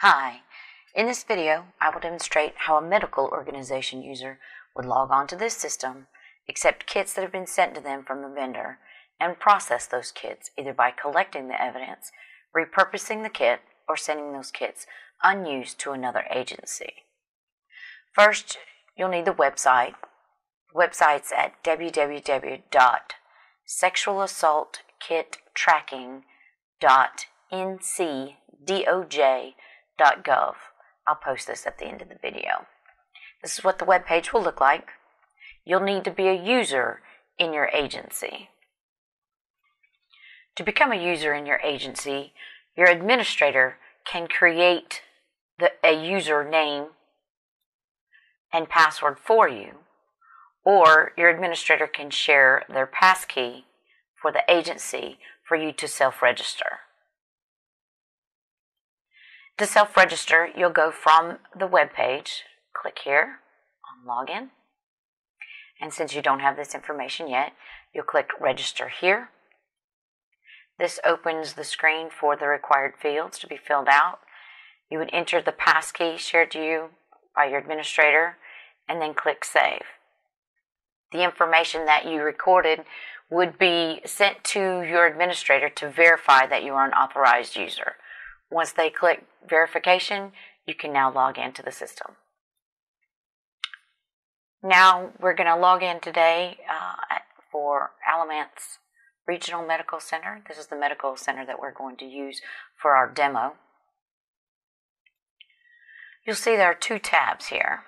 Hi, in this video I will demonstrate how a medical organization user would log on to this system, accept kits that have been sent to them from the vendor, and process those kits either by collecting the evidence, repurposing the kit, or sending those kits unused to another agency. First, you'll need the website. The website's at www.sexualassaultkittracking.ncdoj.gov. I'll post this at the end of the video. This is what the web page will look like. You'll need to be a user in your agency. To become a user in your agency, your administrator can create a username and password for you, or your administrator can share their passkey for the agency for you to self-register. To self-register, you'll go from the web page, click here on Login, and since you don't have this information yet, you'll click Register here. This opens the screen for the required fields to be filled out. You would enter the passkey shared to you by your administrator and then click Save. The information that you recorded would be sent to your administrator to verify that you are an authorized user. Once they click verification, you can now log into the system. Now we're going to log in today for Alamance Regional Medical Center. This is the medical center that we're going to use for our demo. You'll see there are two tabs here.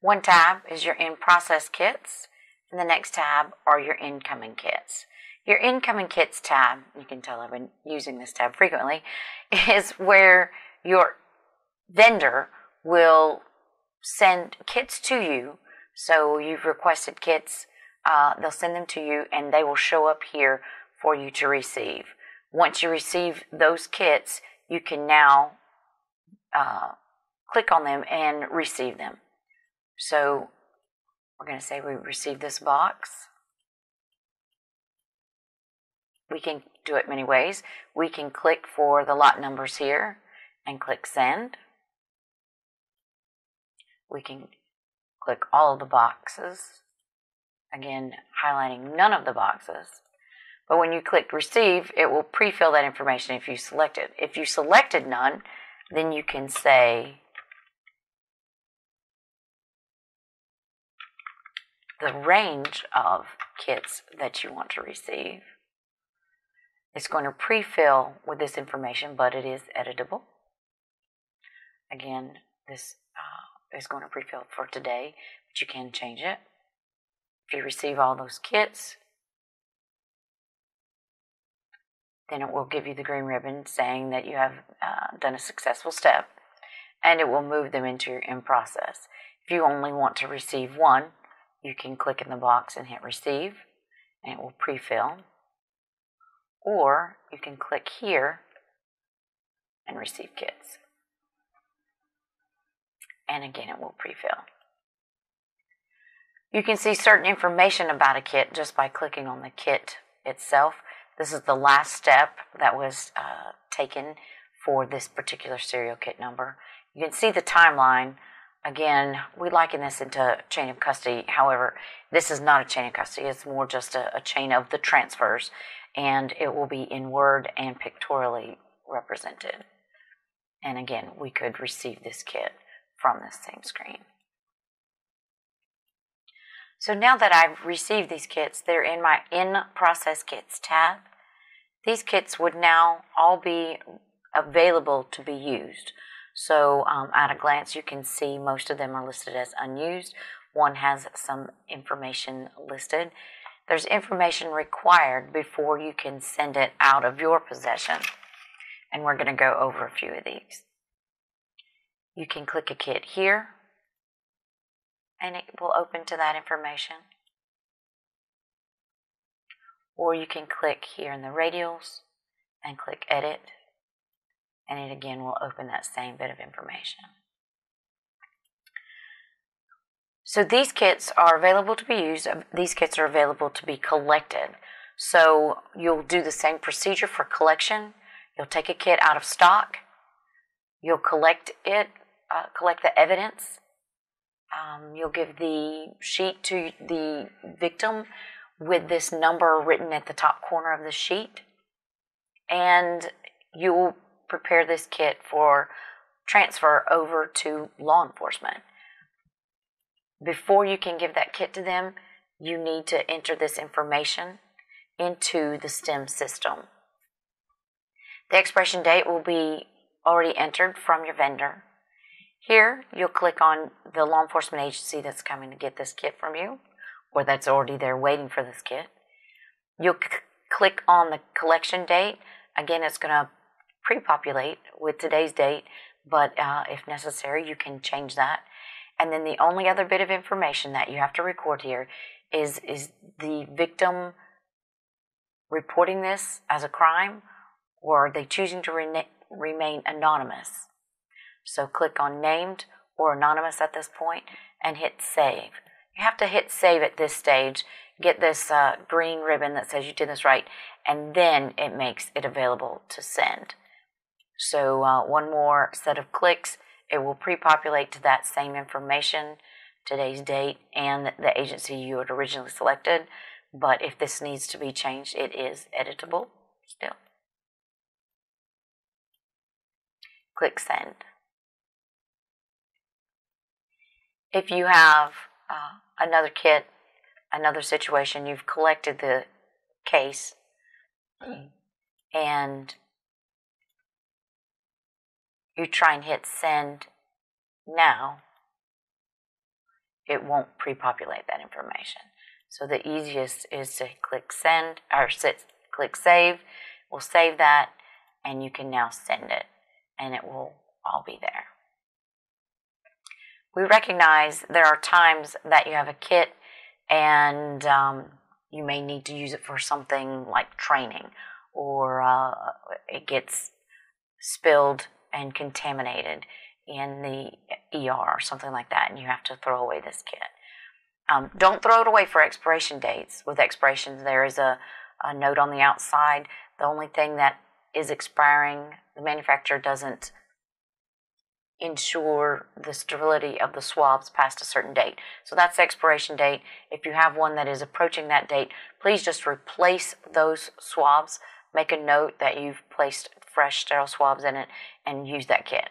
One tab is your in-process kits, and the next tab are your incoming kits. Your incoming kits tab, you can tell I've been using this tab frequently, is where your vendor will send kits to you. So you've requested kits, they'll send them to you and they will show up here for you to receive. Once you receive those kits, you can now click on them and receive them. So we're going to say we received this box. We can do it many ways. We can click for the lot numbers here and click Send. We can click all of the boxes, again highlighting none of the boxes. But when you click Receive, it will pre-fill that information if you select it. If you selected none, then you can say the range of kits that you want to receive. It's going to pre-fill with this information, but it is editable. Again, this is going to pre-fill for today, but you can change it. If you receive all those kits, then it will give you the green ribbon saying that you have done a successful step, and it will move them into your in-process. If you only want to receive one, you can click in the box and hit Receive, and it will pre-fill. Or you can click here and receive kits. And again, it will pre-fill. You can see certain information about a kit just by clicking on the kit itself. This is the last step that was taken for this particular serial kit number. You can see the timeline. Again, we liken this into chain of custody. However, this is not a chain of custody. It's more just a chain of the transfers, and it will be in Word and pictorially represented. And again, we could receive this kit from this same screen. So now that I've received these kits, they're in my In-Process Kits tab. These kits would now all be available to be used. So at a glance, you can see most of them are listed as unused. One has some information listed. There's information required before you can send it out of your possession. And we're going to go over a few of these. You can click a kit here, and it will open to that information. Or you can click here in the radials and click Edit, and it again will open that same bit of information. So these kits are available to be used. These kits are available to be collected. So you'll do the same procedure for collection. You'll take a kit out of stock, You'll collect it, collect the evidence. You'll give the sheet to the victim with this number written at the top corner of the sheet, and you'll prepare this kit for transfer over to law enforcement. Before you can give that kit to them, you need to enter this information into the STIMS system. The expiration date will be already entered from your vendor. Here, you'll click on the law enforcement agency that's coming to get this kit from you, or that's already there waiting for this kit. You'll click on the collection date. Again, it's going to pre-populate with today's date, but if necessary, you can change that. And then the only other bit of information that you have to record here is the victim reporting this as a crime, or are they choosing to remain anonymous? So click on named or anonymous at this point and hit save. You have to hit save at this stage, get this green ribbon that says you did this right, and then it makes it available to send. So one more set of clicks, it will pre-populate to that same information, today's date, and the agency you had originally selected. But if this needs to be changed, it is editable still. Click send. If you have another kit, another situation, you've collected the case and you try and hit send now, it won't pre-populate that information. So the easiest is to click send, or click save. We'll save that, and you can now send it, and it will all be there. We recognize there are times that you have a kit and you may need to use it for something like training, or it gets spilled and contaminated in the ER or something like that, and you have to throw away this kit. Don't throw it away for expiration dates. With expirations, there is a note on the outside. The only thing that is expiring, the manufacturer doesn't ensure the sterility of the swabs past a certain date. So that's the expiration date. If you have one that is approaching that date, please just replace those swabs. Make a note that you've placed fresh sterile swabs in it and use that kit.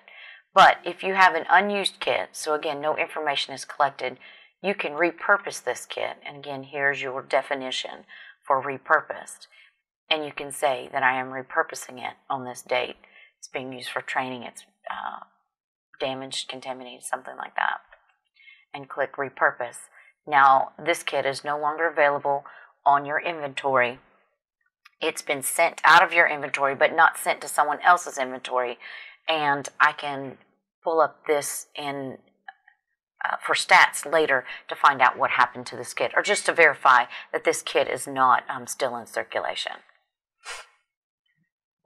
But if you have an unused kit, so again, no information is collected, you can repurpose this kit. And again, here's your definition for repurposed. And you can say that I am repurposing it on this date. It's being used for training. It's damaged, contaminated, something like that. And click repurpose. Now, this kit is no longer available on your inventory. It's been sent out of your inventory, but not sent to someone else's inventory. And I can pull up this in for stats later to find out what happened to this kit, or just to verify that this kit is not still in circulation.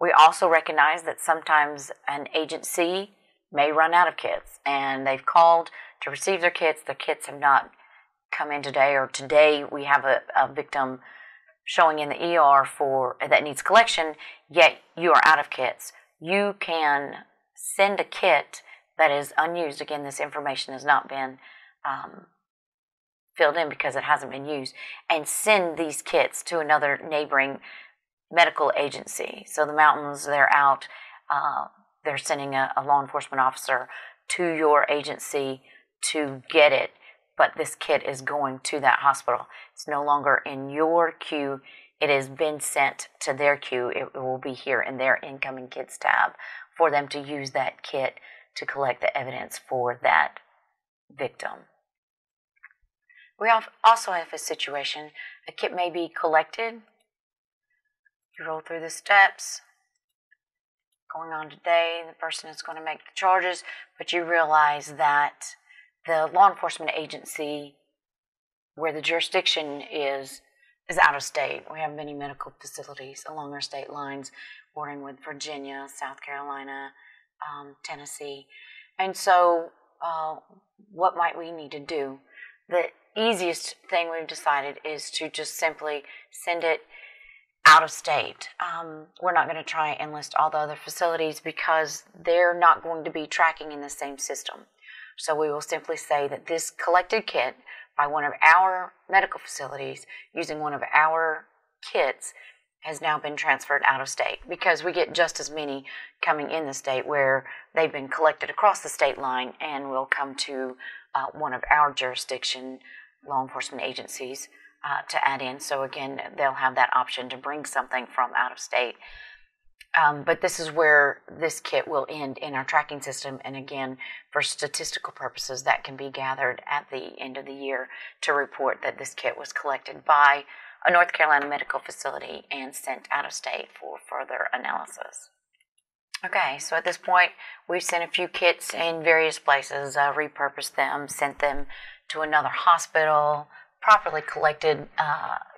We also recognize that sometimes an agency may run out of kits, and they've called to receive their kits have not come in today, or today we have a victim showing in the ER that needs collection, yet you are out of kits. You can send a kit that is unused. Again, this information has not been filled in because it hasn't been used, and send these kits to another neighboring medical agency. So the mountains, they're out, they're sending a law enforcement officer to your agency to get it, but this kit is going to that hospital. It's no longer in your queue. It has been sent to their queue. It will be here in their incoming kits tab for them to use that kit to collect the evidence for that victim. We also have a situation, a kit may be collected. You roll through the steps. Going on today, the person is going to make the charges, but you realize that the law enforcement agency where the jurisdiction is out of state. We have many medical facilities along our state lines, bordering with Virginia, South Carolina, Tennessee. And so what might we need to do? The easiest thing we've decided is to just simply send it out of state. We're not going to try and list all the other facilities because they're not going to be tracking in the same system. So we will simply say that this collected kit by one of our medical facilities using one of our kits has now been transferred out of state, because we get just as many coming in the state where they've been collected across the state line and will come to one of our jurisdiction law enforcement agencies to add in. So again, they'll have that option to bring something from out of state. But this is where this kit will end in our tracking system. And again, for statistical purposes, that can be gathered at the end of the year to report that this kit was collected by a North Carolina medical facility and sent out of state for further analysis. Okay, so at this point, we've sent a few kits in various places, repurposed them, sent them to another hospital, properly collected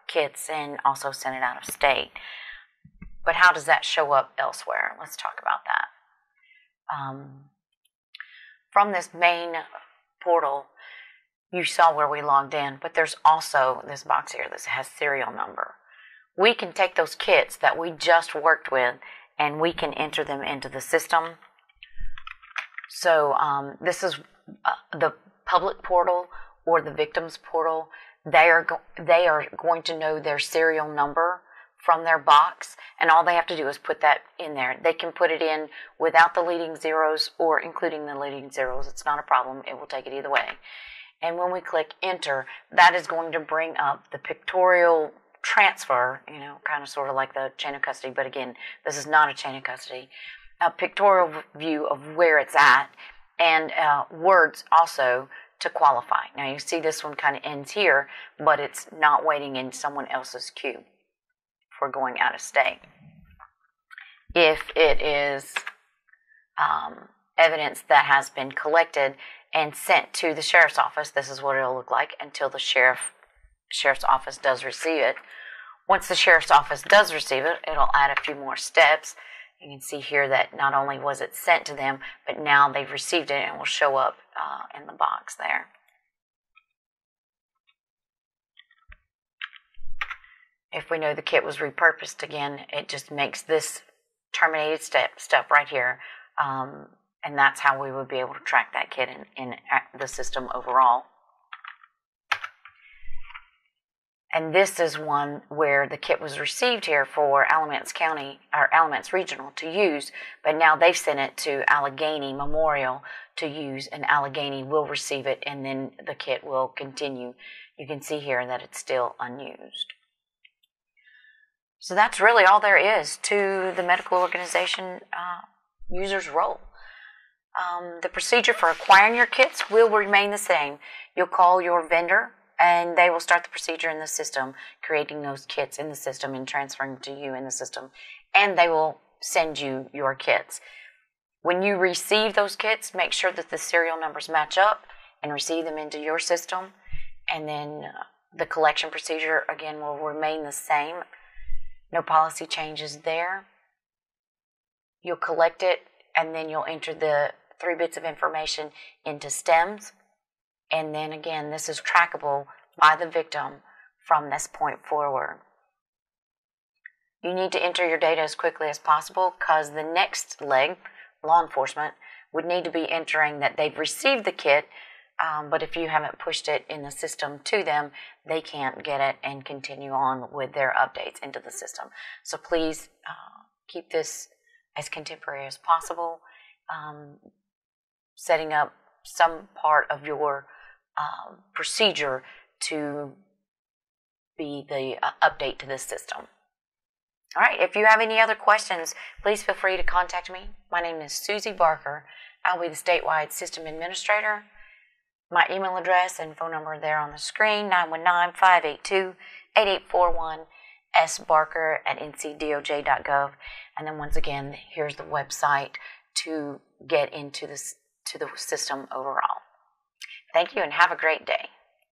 kits, and also sent it out of state. But how does that show up elsewhere? Let's talk about that. From this main portal, you saw where we logged in, but there's also this box here that has serial number. We can take those kits that we just worked with and we can enter them into the system. So this is the public portal or the victims portal. They are going to know their serial number from their box, and all they have to do is put that in there. They can put it in without the leading zeros or including the leading zeros. It's not a problem. It will take it either way. And when we click enter, that is going to bring up the pictorial transfer, kind of sort of like the chain of custody, but again, this is not a chain of custody. A pictorial view of where it's at, and words also to qualify. Now you see this one kind of ends here, but it's not waiting in someone else's queue for going out of state. If it is evidence that has been collected and sent to the sheriff's office, this is what it'll look like until the sheriff's office does receive it. Once the sheriff's office does receive it, it'll add a few more steps. You can see here that not only was it sent to them, but now they've received it and will show up in the box there. If we know the kit was repurposed, again, it just makes this terminated step right here. And that's how we would be able to track that kit in the system overall. And this is one where the kit was received here for Alamance County, or Alamance Regional to use, but now they've sent it to Allegheny Memorial to use, and Allegheny will receive it, and then the kit will continue. You can see here that it's still unused. So that's really all there is to the medical organization user's role. The procedure for acquiring your kits will remain the same. You'll call your vendor, and they will start the procedure in the system, creating those kits in the system and transferring to you in the system, and they will send you your kits. When you receive those kits, make sure that the serial numbers match up and receive them into your system, and then the collection procedure, again, will remain the same. No policy changes there. You'll collect it, and then you'll enter the 3 bits of information into STIMS. And then again, this is trackable by the victim from this point forward. You need to enter your data as quickly as possible, because the next leg, law enforcement, would need to be entering that they've received the kit, but if you haven't pushed it in the system to them, they can't get it and continue on with their updates into the system. So please keep this as contemporary as possible, setting up some part of your procedure to be the update to this system. All right, if you have any other questions, please feel free to contact me. My name is Susie Barker. I'll be the statewide system administrator. My email address and phone number are there on the screen, 919-582-8841, sbarker@ncdoj.gov. And then once again, here's the website to get into the system overall. Thank you and have a great day.